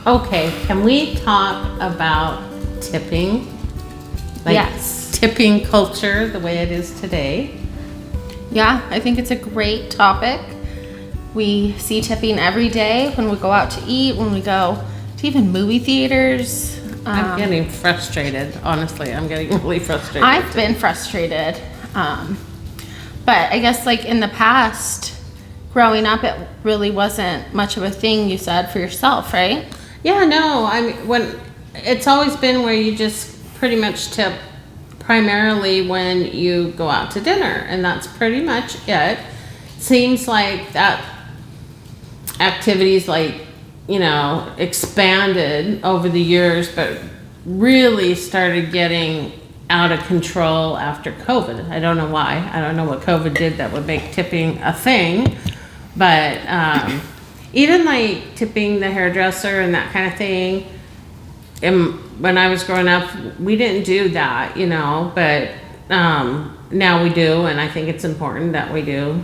Okay, can we talk about tipping? Yes. Tipping culture, the way it is today. Yeah, I think it's a great topic. We see tipping every day when we go out to eat, when we go to even movie theaters. I'm getting frustrated, honestly. I'm getting really frustrated. I've been frustrated. But I guess like in the past, growing up, it really wasn't much of a thing, you said, for yourself, right? Yeah, no, I mean, it's always been where you just pretty much tip primarily when you go out to dinner, and that's pretty much it. Seems like that activities expanded over the years, but really started getting out of control after COVID. I don't know why. I don't know what COVID did that would make tipping a thing, but even like tipping the hairdresser and that kind of thing. When I was growing up, we didn't do that, but now we do, and I think it's important that we do,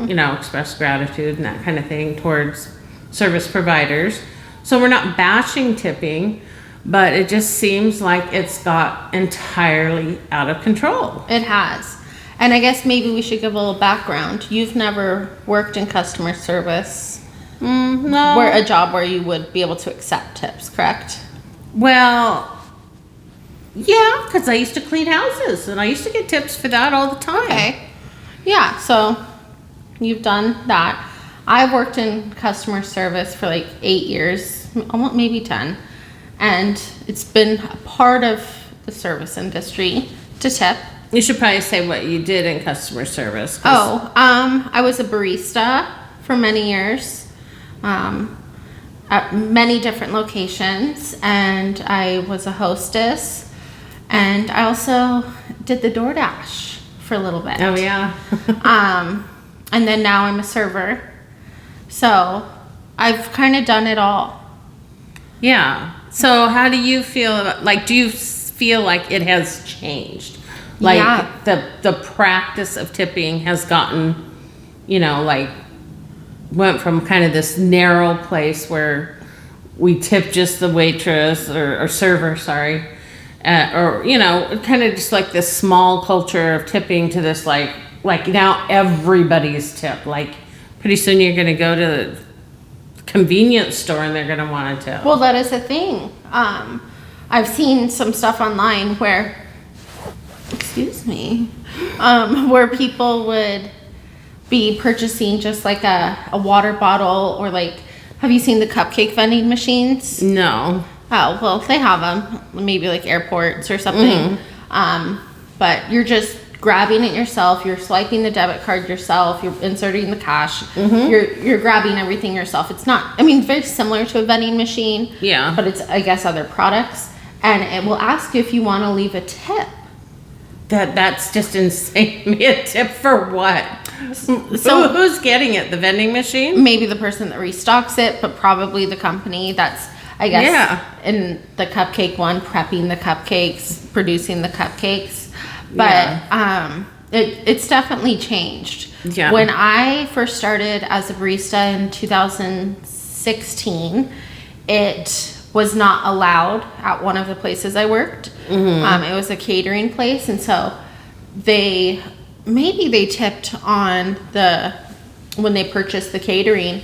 express gratitude and that kind of thing towards service providers. So we're not bashing tipping, but it just seems like it's got entirely out of control. It has. And I guess maybe we should give a little background. You've never worked in customer service. No. Where a job where you would be able to accept tips, correct? Well, yeah, because I used to clean houses, and I used to get tips for that all the time. Okay. Yeah, so you've done that. I've worked in customer service for like 8 years, almost maybe 10. And it's been a part of the service industry to tip. You should probably say what you did in customer service. I was a barista for many years. At many different locations, and I was a hostess, and I also did the DoorDash for a little bit. Oh yeah. And then now I'm a server, so I've kind of done it all. Yeah. So how do you feel about, do you feel like it has changed? The practice of tipping has gotten, went from kind of this narrow place where we tip just the waitress or server, sorry, or kind of just like this small culture of tipping to this like now everybody's tip. Like pretty soon you're going to go to the convenience store and they're going to want to tip. Well, that is a thing. I've seen some stuff online where, where people would be purchasing just like a water bottle, or like, have you seen the cupcake vending machines? No. Oh, well, they have them, maybe like airports or something. But you're just grabbing it yourself, you're swiping the debit card yourself, you're inserting the cash, you're grabbing everything yourself. It's not, very similar to a vending machine. Yeah. But it's, I guess, other products. And it will ask you if you want to leave a tip. That's just insane. A tip for what? So who's getting it? The vending machine? Maybe the person that restocks it, but probably the company that's, I guess, in the cupcake one, prepping the cupcakes, producing the cupcakes. But it's definitely changed. Yeah. When I first started as a barista in 2016, it was not allowed at one of the places I worked. It was a catering place, and so they tipped on when they purchased the catering,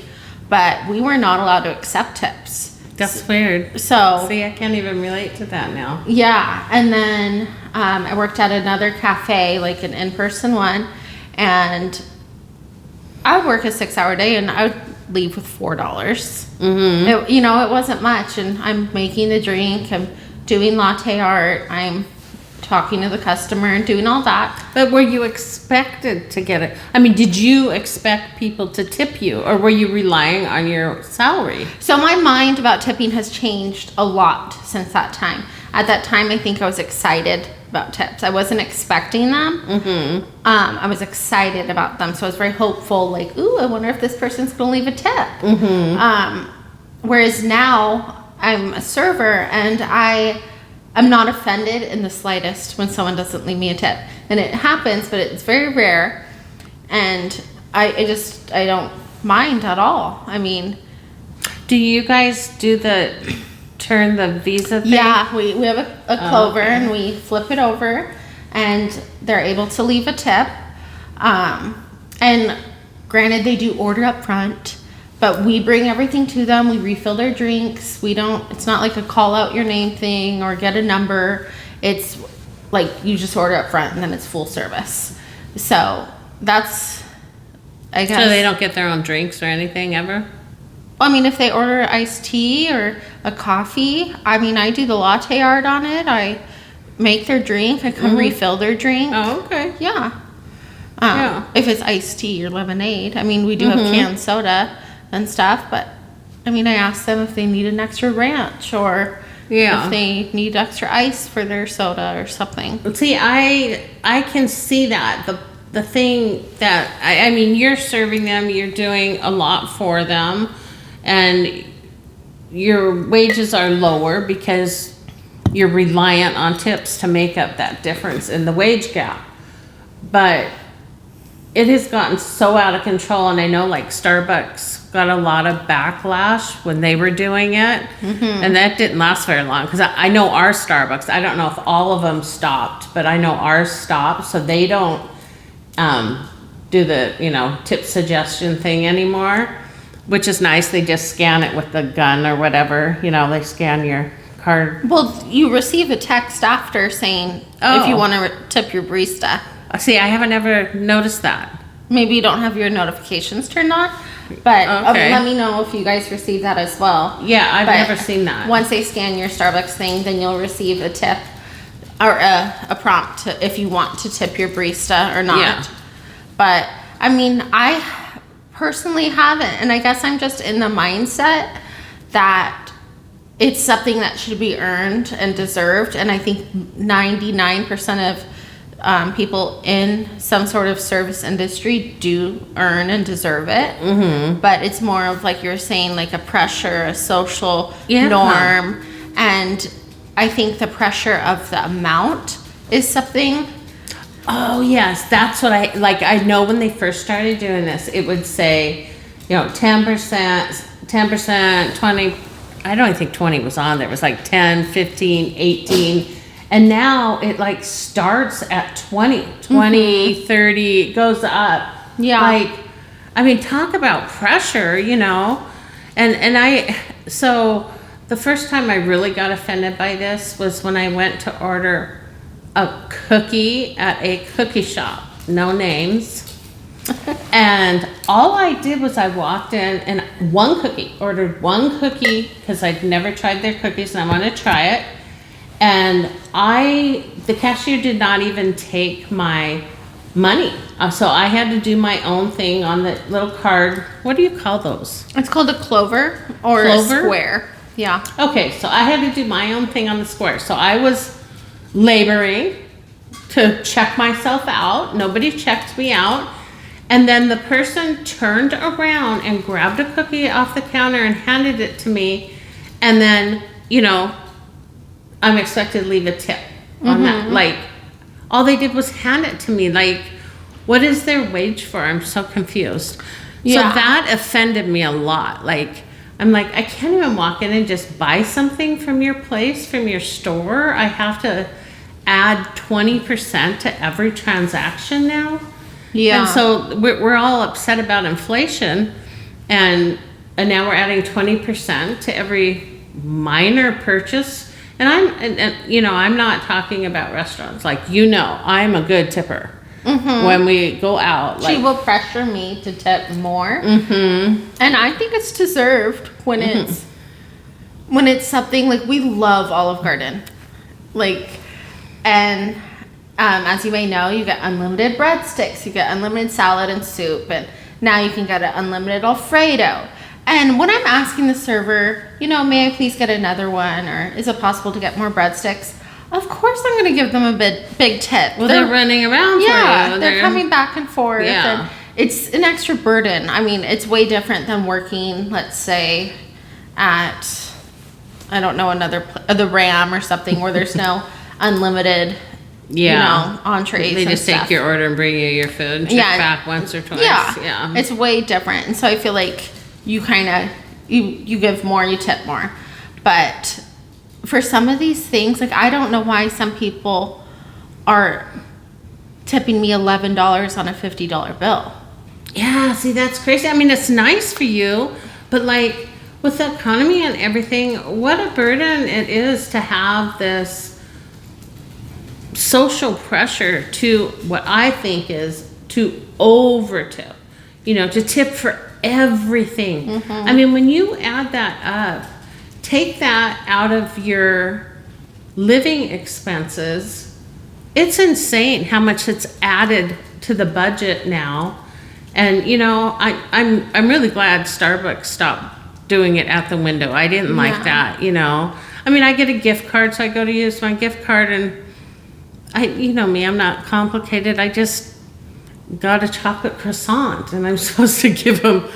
but we were not allowed to accept tips. That's weird. So see, I can't even relate to that now. Yeah, and then I worked at another cafe, like an in-person one, and I would work a 6-hour day, and I would leave with $4. It wasn't much, and I'm making the drink, I'm doing latte art, I'm talking to the customer and doing all that. But were you expected to get it? Did you expect people to tip you, or were you relying on your salary? So my mind about tipping has changed a lot since that time. At that time, I think I was excited about tips. I wasn't expecting them. I was excited about them, so I was very hopeful, like, ooh, I wonder if this person's gonna leave a tip. Whereas now I'm a server, and I'm not offended in the slightest when someone doesn't leave me a tip. And it happens, but it's very rare. And I don't mind at all. Do you guys do turn the Visa thing? Yeah, we have a Clover okay. and we flip it over and they're able to leave a tip. And granted, they do order up front, but we bring everything to them. We refill their drinks. It's not like a call out your name thing or get a number. It's like you just order up front and then it's full service. So that's, I guess. So they don't get their own drinks or anything ever? I mean, if they order iced tea or a coffee, I mean, I do the latte art on it. I make their drink. I come refill their drink. Oh, okay. Yeah. Yeah. If it's iced tea or lemonade. I mean, we do have canned soda and stuff, but I mean, I ask them if they need an extra ranch or if they need extra ice for their soda or something. See, I can see that. The thing that, I mean, you're serving them, you're doing a lot for them, and your wages are lower because you're reliant on tips to make up that difference in the wage gap. But it has gotten so out of control, and I know like Starbucks got a lot of backlash when they were doing it, and that didn't last very long because I know our Starbucks, I don't know if all of them stopped, but I know ours stopped, so they don't do the tip suggestion thing anymore, which is nice. They just scan it with the gun or whatever, they scan your card. Well, you receive a text after saying if you want to tip your barista. See, I haven't ever noticed that. Maybe you don't have your notifications turned on, but let me know if you guys receive that as well. Yeah, I've But never seen that. Once they scan your Starbucks thing, then you'll receive a tip or a prompt if you want to tip your barista or not. Yeah. But I mean, I personally haven't, and I guess I'm just in the mindset that it's something that should be earned and deserved, and I think 99% of people in some sort of service industry do earn and deserve it. But it's more of, like you're saying, like a pressure, a social norm. And I think the pressure of the amount is something. Oh yes, that's what I know when they first started doing this, it would say, 10%, 20, I don't think 20 was on there. It was like 10, 15, 18. And now it like starts at 20, 30, it goes up. Yeah. Like, I mean, talk about pressure, so the first time I really got offended by this was when I went to order a cookie at a cookie shop, no names. And all I did was I walked in and ordered one cookie because I'd never tried their cookies and I wanted to try it. And the cashier did not even take my money. So I had to do my own thing on the little card. What do you call those? It's called a Clover or a square. Yeah. Okay, so I had to do my own thing on the square. So I was laboring to check myself out. Nobody checked me out. And then the person turned around and grabbed a cookie off the counter and handed it to me. And then, I'm expected to leave a tip on that. Like, all they did was hand it to me. Like, what is their wage for? I'm so confused. Yeah. So that offended me a lot. Like, I'm like, I can't even walk in and just buy something from your place, from your store. I have to add 20% to every transaction now. Yeah. And so we're all upset about inflation, and now we're adding 20% to every minor purchase. And I'm not talking about restaurants. Like, I'm a good tipper. When we go out. She will pressure me to tip more. And I think it's deserved when it's something like, we love Olive Garden. As you may know, you get unlimited breadsticks, you get unlimited salad and soup, and now you can get an unlimited Alfredo. And when I'm asking the server, may I please get another one, or is it possible to get more breadsticks? Of course I'm going to give them a big tip. Well, they're running around for you. They're coming back and forth. Yeah. And it's an extra burden. I mean, it's way different than working, let's say, at, I don't know, the Ram or something where there's no unlimited entrees. They just stuff. take your order and bring you your food and check back once or twice. Yeah. It's way different. And so I feel like you kind of you give more, you tip more. But for some of these things, like I don't know why some people are tipping me $11 on a $50 bill. Yeah, see, that's crazy. I mean, it's nice for you, but like with the economy and everything, what a burden it is to have this social pressure to what I think is to over tip, to tip for everything. I mean, when you add that up, take that out of your living expenses, it's insane how much it's added to the budget now. And I'm really glad Starbucks stopped doing it at the window. I didn't like that, I mean, I get a gift card, so I go to use my gift card, and me, I'm not complicated. I just got a chocolate croissant, and I'm supposed to give them,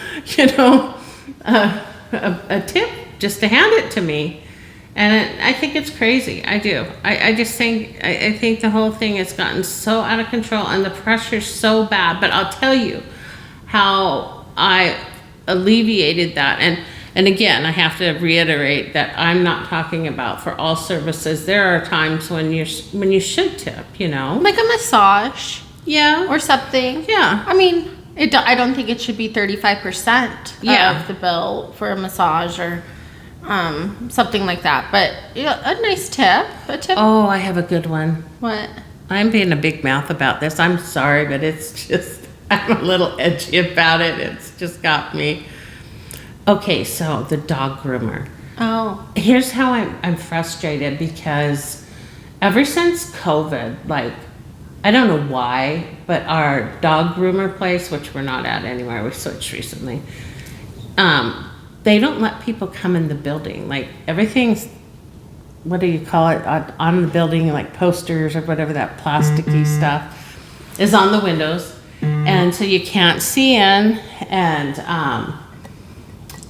a tip just to hand it to me. And I think it's crazy. I do. I just think, I think the whole thing has gotten so out of control, and the pressure's so bad. But I'll tell you how I alleviated that. And again, I have to reiterate that I'm not talking about for all services. There are times when you should tip, Like a massage. Yeah. Or something. Yeah. I mean, I don't think it should be 35% of the bill for a massage or something like that. But a nice tip. A tip. Oh, I have a good one. What? I'm being a big mouth about this. I'm sorry, but it's just, I'm a little edgy about it. It's just got me. Okay, so the dog groomer. Oh. Here's how I'm frustrated, because ever since COVID, like, I don't know why, but our dog groomer place, which we're not at anymore, we switched recently, they don't let people come in the building. Like, everything's, what do you call it, on the building, like posters or whatever, that plasticky stuff is on the windows. And so you can't see in,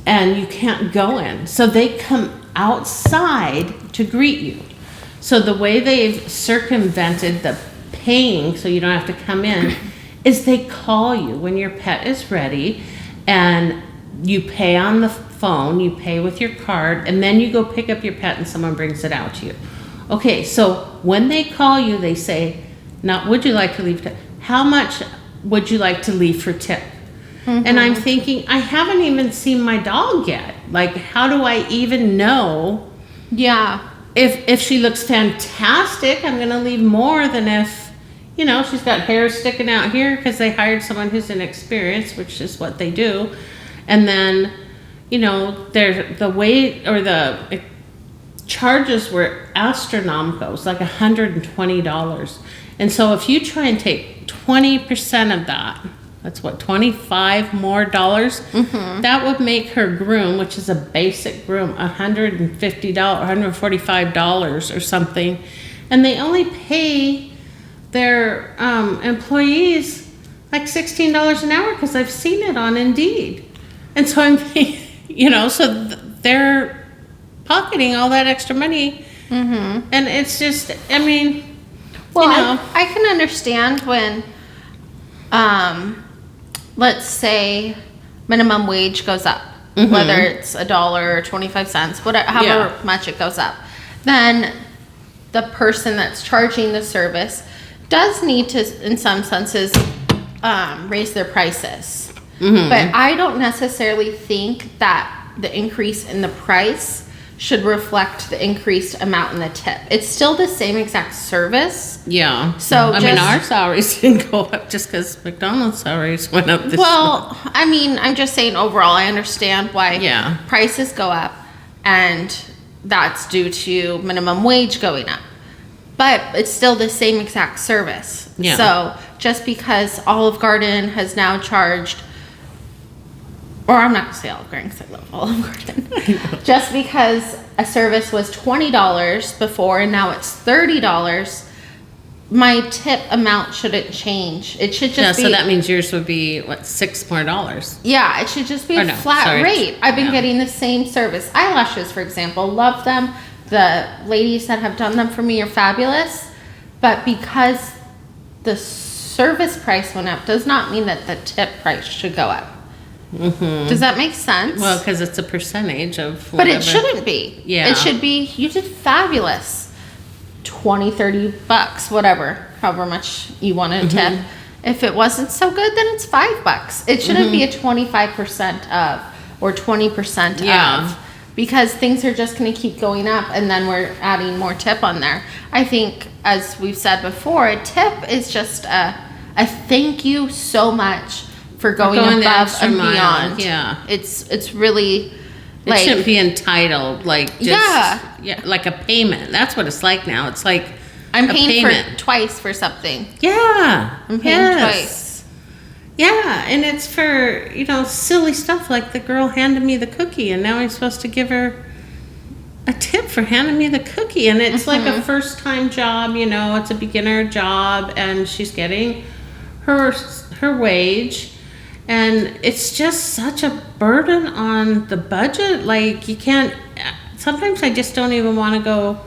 and you can't go in. So they come outside to greet you. So the way they've circumvented the paying, so you don't have to come in, is they call you when your pet is ready, and you pay on the phone, you pay with your card, and then you go pick up your pet and someone brings it out to you. Okay, so when they call you, they say, now, would you like to leave tip? How much would you like to leave for tip? And I'm thinking, I haven't even seen my dog yet. Like, how do I even know? Yeah. If she looks fantastic, I'm going to leave more than if, she's got hair sticking out here because they hired someone who's inexperienced, which is what they do. And then, the weight or the charges were astronomical. It was like $120. And so if you try and take 20% of that, that's what, $25 more dollars? That would make her groom, which is a basic groom, $150, $145 or something. And they only pay their employees like $16 an hour, because I've seen it on Indeed. And so I'm thinking, so they're pocketing all that extra money. And it's just, I mean, well, I can understand when, let's say minimum wage goes up, whether it's $1 or 25 cents, whatever, however much it goes up, then the person that's charging the service does need to, in some senses, raise their prices. But I don't necessarily think that the increase in the price should reflect the increased amount in the tip. It's still the same exact service. Yeah. So I mean, our salaries didn't go up just because McDonald's salaries went up this Well, I mean, I'm just saying overall, I understand why prices go up, and that's due to minimum wage going up. But it's still the same exact service. Yeah. So just because Olive Garden has now charged, or I'm not going to say Olive Garden because I love Olive Garden. Just because a service was $20 before and now it's $30, my tip amount shouldn't change. It should just be... so that means yours would be, what, $6 more? Yeah, it should just be a flat rate. I've been getting the same service. Eyelashes, for example, love them. The ladies that have done them for me are fabulous. But because the service price went up does not mean that the tip price should go up. Does that make sense? Well, because it's a percentage of but whatever. it shouldn't be. Yeah. It should be, you did fabulous. 20, 30 bucks, whatever, however much you want to tip. If it wasn't so good, then it's $5. It shouldn't be a 25% of or 20% Yeah. of, because things are just going to keep going up, and then we're adding more tip on there. I think, as we've said before, a tip is just a thank you so much for going the above extra and mile, beyond. yeah. It's really It like, shouldn't be entitled, like, just, Yeah. like a payment. That's what it's like now. It's like I'm a paying for payment. twice for something. Yeah. I'm paying yes. twice. Yeah, and it's for, silly stuff like the girl handed me the cookie and now I'm supposed to give her a tip for handing me the cookie. And it's like a first time job, it's a beginner job and she's getting her wage. And it's just such a burden on the budget. Like, you can't, sometimes I just don't even want to go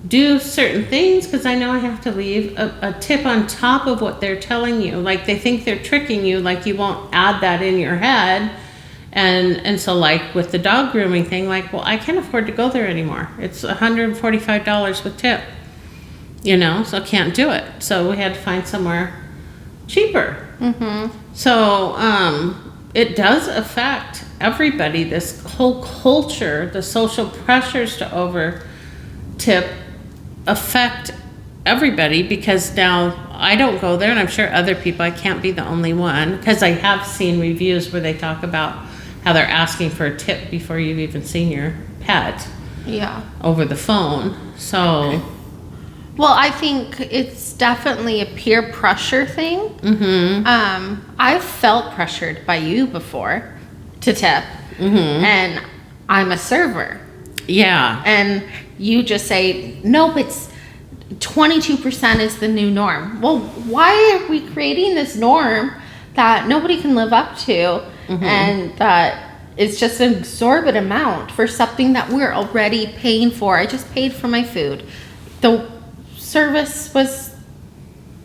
do certain things because I know I have to leave a tip on top of what they're telling you. Like, they think they're tricking you, like you won't add that in your head. And so, like, with the dog grooming thing, like, well, I can't afford to go there anymore. It's $145 with tip, so I can't do it. So we had to find somewhere cheaper. So it does affect everybody, this whole culture, the social pressures to over tip affect everybody, because now I don't go there, and I'm sure other people, I can't be the only one, because I have seen reviews where they talk about how they're asking for a tip before you've even seen your pet Yeah. over the phone. So Well, I think it's definitely a peer pressure thing. I've felt pressured by you before to tip, and I'm a server, yeah, and you just say, nope, it's 22% is the new norm. Well, why are we creating this norm that nobody can live up to, and that it's just an exorbitant amount for something that we're already paying for? I just paid for my food. The service was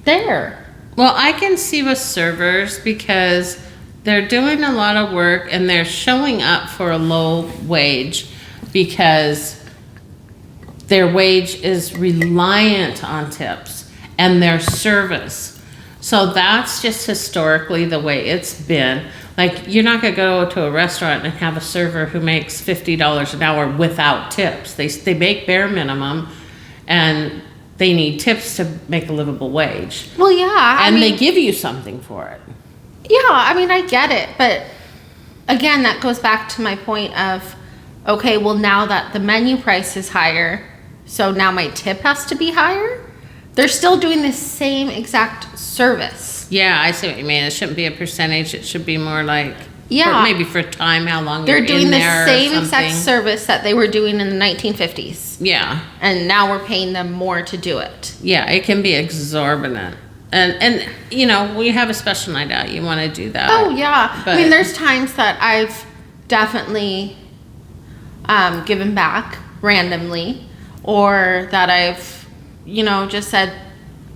there. well, I can see with servers because they're doing a lot of work and they're showing up for a low wage because their wage is reliant on tips and their service. So that's just historically the way it's been. Like, you're not going to go to a restaurant and have a server who makes $50 an hour without tips. They make bare minimum, and they need tips to make a livable wage. Well, yeah. And they give you something for it. Yeah, I mean, I get it. But again, that goes back to my point of, okay, well, now that the menu price is higher, so now my tip has to be higher? They're still doing the same exact service. Yeah, I see what you mean. It shouldn't be a percentage. It should be more like, Yeah. or maybe for time, how long They're you're doing in the there or same exact something. service that they were doing in the 1950s. Yeah, And now we're paying them more to do it. yeah, it can be exorbitant. And we have a special night out. You want to do that. Oh, yeah. I mean, But- there's times that I've definitely given back randomly, or that I've, just said,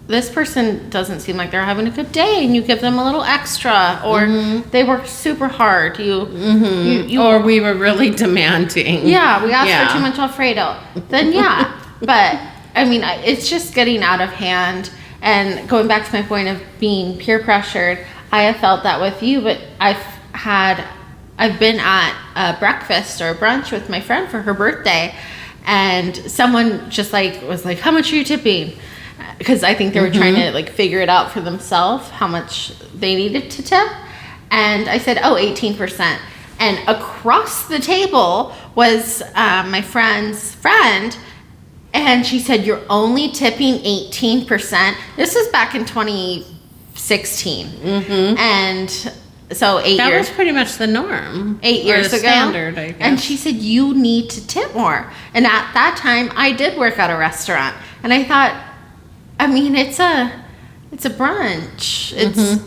this person doesn't seem like they're having a good day, and you give them a little extra, or they worked super hard. You Or we were really demanding. yeah, we asked Yeah. for too much Alfredo. Then yeah, but I mean, it's just getting out of hand. And going back to my point of being peer pressured, I have felt that with you, but I've been at a breakfast or a brunch with my friend for her birthday, and someone just was like, how much are you tipping? Because I think they were trying to figure it out for themselves, how much they needed to tip. And I said, 18%. And across the table was my friend's friend, and she said, you're only tipping 18%. This was back in 2016. And so 8 That years was pretty much the norm. 8 Or years the ago. standard, I guess. And she said, you need to tip more. And at that time, I did work at a restaurant. And I thought, I mean, it's a brunch. It's,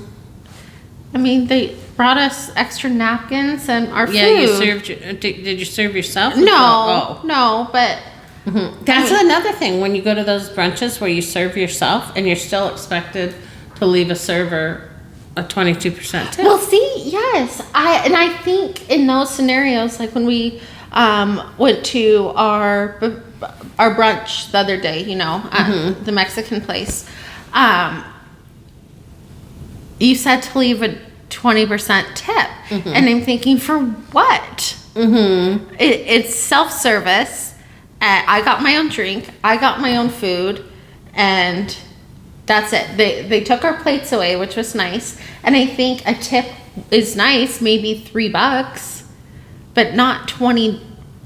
I mean, they brought us extra napkins and our Yeah, food. you served. Did you serve yourself? No, Oh. no, but That's another thing. When you go to those brunches where you serve yourself and you're still expected to leave a server a 22% tip. Well, see, yes, I think in those scenarios, like when we went to our brunch the other day, the Mexican place, you said to leave a 20% tip, and I'm thinking, for what? It's self-service. I got my own drink, I got my own food, and that's it. They took our plates away, which was nice. And I think a tip is nice, maybe $3, but not 20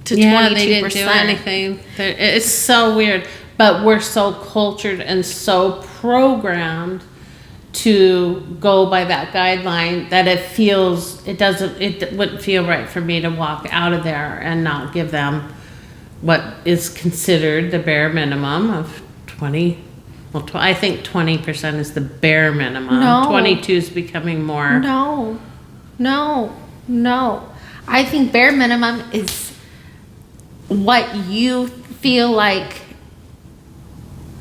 to 22%. They didn't do anything. It's so weird, but we're so cultured and so programmed to go by that guideline that it wouldn't feel right for me to walk out of there and not give them what is considered the bare minimum of 20. Well, I think 20% is the bare minimum. No. 22 is becoming more. No. I think bare minimum is what you feel like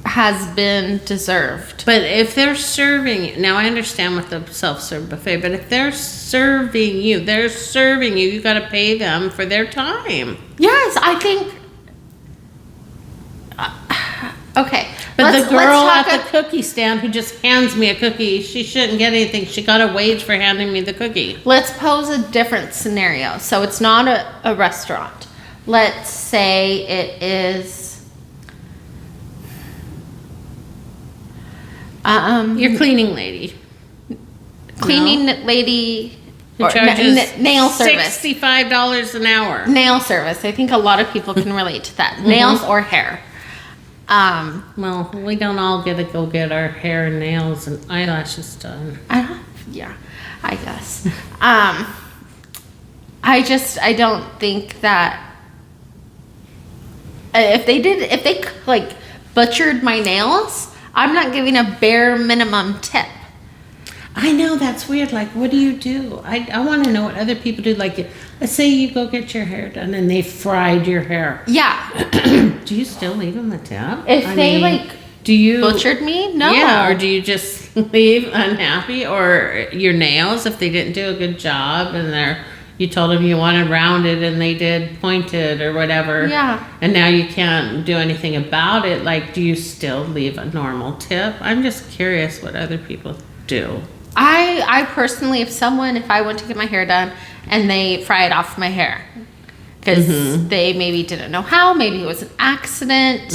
has been deserved. But if they're serving, now I understand with the self-serve buffet, but if they're serving you, you got to pay them for their time. Yes, I think. Okay. But the girl at the cookie stand who just hands me a cookie, she shouldn't get anything. She got a wage for handing me the cookie. Let's pose a different scenario. So it's not a restaurant. Let's say it is. Your cleaning lady. Lady. Who charges nail service. $65 an hour. Nail service. I think a lot of people can relate to that. Nails or hair. Well, we don't all get to go get our hair and nails and eyelashes done. I guess. I don't think that if they like butchered my nails, I'm not giving a bare minimum tip. I know, that's weird. Like, what do you do? I want to know what other people do. Like, let's say you go get your hair done and they fried your hair. Yeah. Do you still leave them a tip? Do you butchered me? No. Yeah, or do you just leave unhappy? Or your nails, if they didn't do a good job and you told them you wanted rounded and they did pointed or whatever. Yeah. And now you can't do anything about it. Like, do you still leave a normal tip? I'm just curious what other people do. I personally, if I went to get my hair done and they fried off my hair because they maybe didn't know how, maybe it was an accident,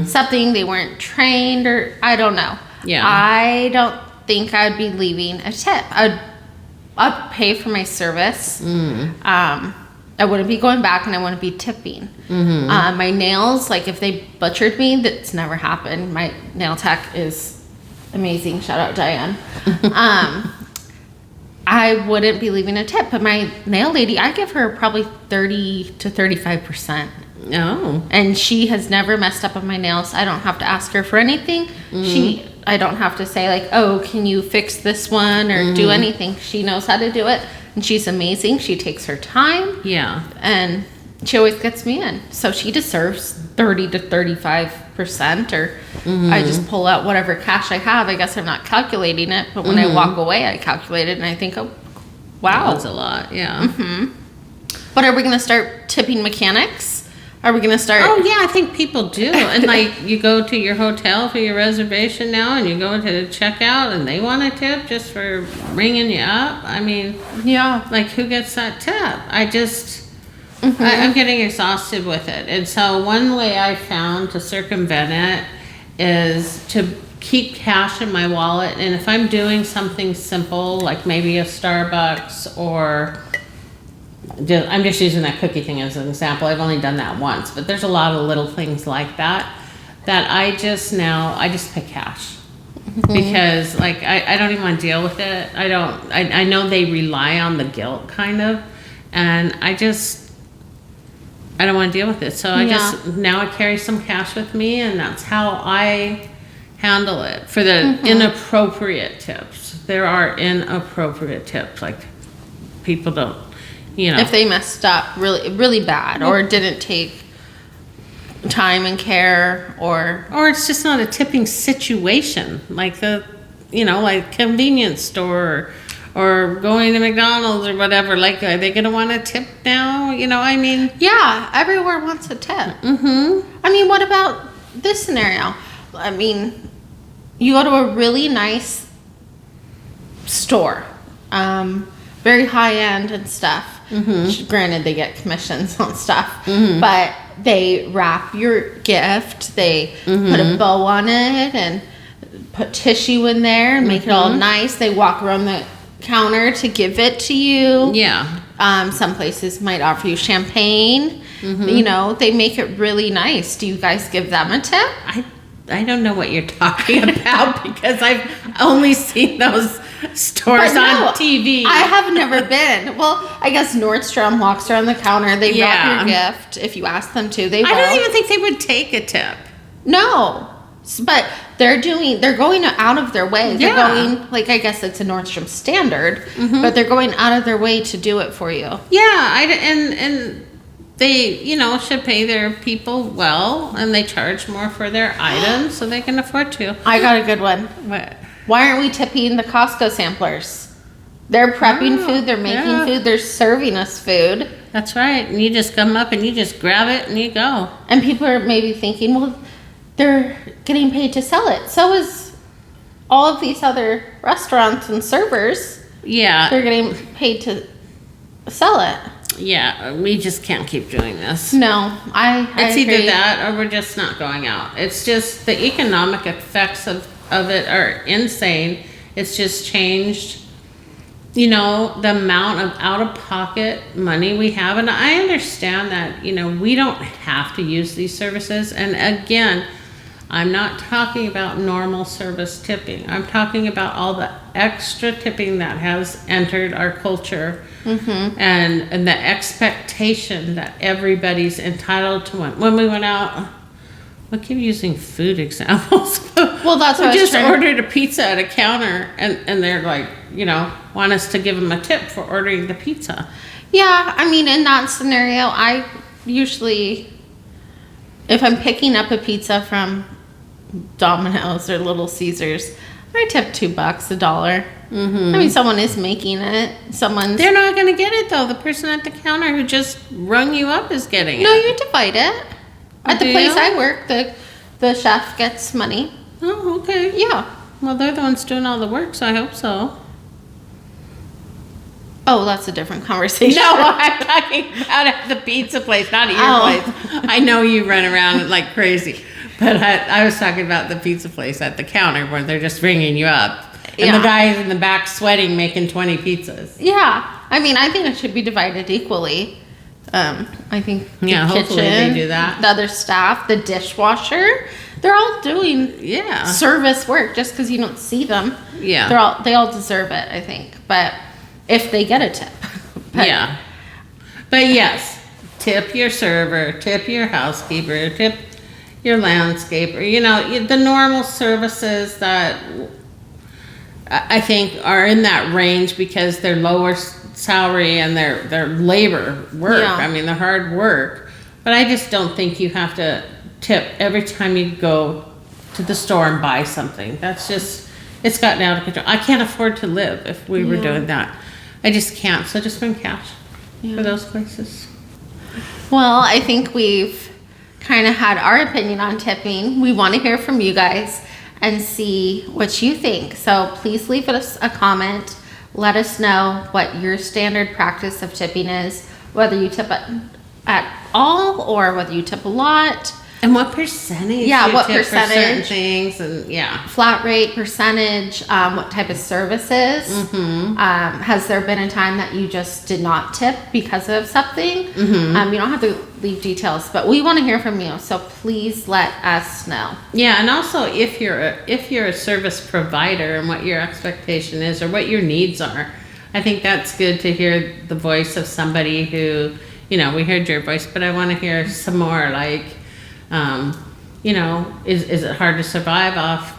something, they weren't trained, or I don't know. Yeah. I don't think I'd be leaving a tip. I'd pay for my service. I wouldn't be going back and I wouldn't be tipping. My nails, like if they butchered me, that's never happened. My nail tech is amazing. Shout out Diane. I wouldn't be leaving a tip, but my nail lady, I give her probably 30 to 35%. Oh. And she has never messed up on my nails. I don't have to ask her for anything. I don't have to say like, oh, can you fix this one or do anything. She knows how to do it. And she's amazing. She takes her time. Yeah. And she always gets me in. So she deserves 30 to 35%, or I just pull out whatever cash I have. I guess I'm not calculating it, but when I walk away, I calculate it and I think, oh, wow. That's a lot, yeah. But are we going to start tipping mechanics? Are we going to start? Oh, yeah, I think people do. And like, you go to your hotel for your reservation now and you go to checkout and they want a tip just for ringing you up. I mean, yeah. Like, who gets that tip? I'm getting exhausted with it. And so one way I found to circumvent it is to keep cash in my wallet. And if I'm doing something simple, like maybe a Starbucks, or I'm just using that cookie thing as an example. I've only done that once, but there's a lot of little things like that I just pay cash. Because like, I don't even want to deal with it. I know they rely on the guilt kind of, and I don't want to deal with it. So now I carry some cash with me, and that's how I handle it. For the inappropriate tips, there are inappropriate tips. Like, people don't, if they messed up really, really bad, or didn't take time and care, or it's just not a tipping situation. Like like convenience store or going to McDonald's or whatever. Like, are they going to want a tip now? I mean. Yeah, everywhere wants a tip. Mm-hmm. I mean, what about this scenario? I mean, you go to a really nice store, very high end and stuff. Mm-hmm. Granted, they get commissions on stuff, mm-hmm. but they wrap your gift, they put a bow on it and put tissue in there and make it all nice. They walk around the counter to give it to you. Yeah. Some places might offer you champagne. They make it really nice. Do you guys give them a tip? I don't know what you're talking about because I've only seen those stores on TV. I have never been. Well, I guess Nordstrom walks around the counter. They wrap your gift. If you ask them to, they will. I don't even think they would take a tip. No. But they're going out of their way. They're going, like, I guess it's a Nordstrom standard, but they're going out of their way to do it for you. Yeah, and they, should pay their people well, and they charge more for their items so they can afford to. I got a good one. What? Why aren't we tipping the Costco samplers? They're prepping food, they're making food, they're serving us food. That's right. And you just come up and you just grab it and you go. And people are maybe thinking, well, they're getting paid to sell it. So is all of these other restaurants and servers. Yeah. They're getting paid to sell it. Yeah, we just can't keep doing this. No, It's agree. either that or we're just not going out. It's just the economic effects of it are insane. It's just changed, the amount of out-of-pocket money we have. And I understand that, we don't have to use these services. And again, I'm not talking about normal service tipping. I'm talking about all the extra tipping that has entered our culture, and the expectation that everybody's entitled to one. When we went out, I keep using food examples. Well, that's what we just ordered a pizza at a counter, and they're like, want us to give them a tip for ordering the pizza. Yeah, I mean, in that scenario, I usually, if I'm picking up a pizza from Domino's or Little Caesars, I tip $2, $1. I mean, someone is making it. They're not going to get it though. The person at the counter who just rung you up is getting it. No, you divide it. At the place I work, the chef gets money. Oh, okay. Yeah. Well, they're the ones doing all the work, so I hope so. Oh, that's a different conversation. No, I'm talking about at the pizza place, not at your place. I know you run around like crazy. But I was talking about the pizza place at the counter where they're just ringing you up. And the guy is in the back sweating making 20 pizzas. Yeah. I mean, I think it should be divided equally. I think the hopefully kitchen, they do that. The other staff, the dishwasher, they're all doing service work just because you don't see them. Yeah. They all deserve it, I think. But if they get a tip. But yes, tip your server, tip your housekeeper, tip your landscaper, the normal services that I think are in that range because they're lower salary and their labor work. Yeah. I mean, the hard work. But I just don't think you have to tip every time you go to the store and buy something. That's just, it's gotten out of control. I can't afford to live if we were doing that. I just can't. So just bring cash for those places. Well, I think we've kind of had our opinion on tipping. We want to hear from you guys and see what you think. So please leave us a comment. Let us know what your standard practice of tipping is, whether you tip at all or whether you tip a lot. And what percentage? Yeah, you what tip percentage? For certain things, and flat rate, percentage, what type of services. Has there been a time that you just did not tip because of something? You don't have to leave details, but we want to hear from you. So please let us know. Yeah, and also if you're a service provider and what your expectation is or what your needs are, I think that's good to hear the voice of somebody who, we heard your voice, but I want to hear some more like. Is it hard to survive off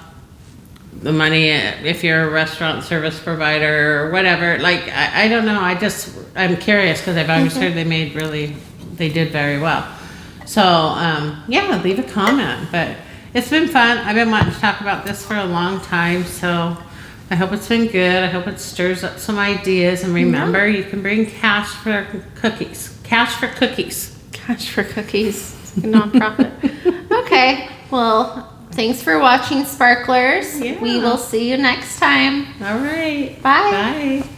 the money if you're a restaurant service provider or whatever? Like, I don't know. I'm curious because I've always heard they did very well. So, leave a comment. But it's been fun. I've been wanting to talk about this for a long time. So I hope it's been good. I hope it stirs up some ideas. And remember, you can bring cash for cookies. Cash for cookies. Cash for cookies. It's a nonprofit. Okay. Well, thanks for watching, Sparklers. Yeah. We will see you next time. All right. Bye. Bye.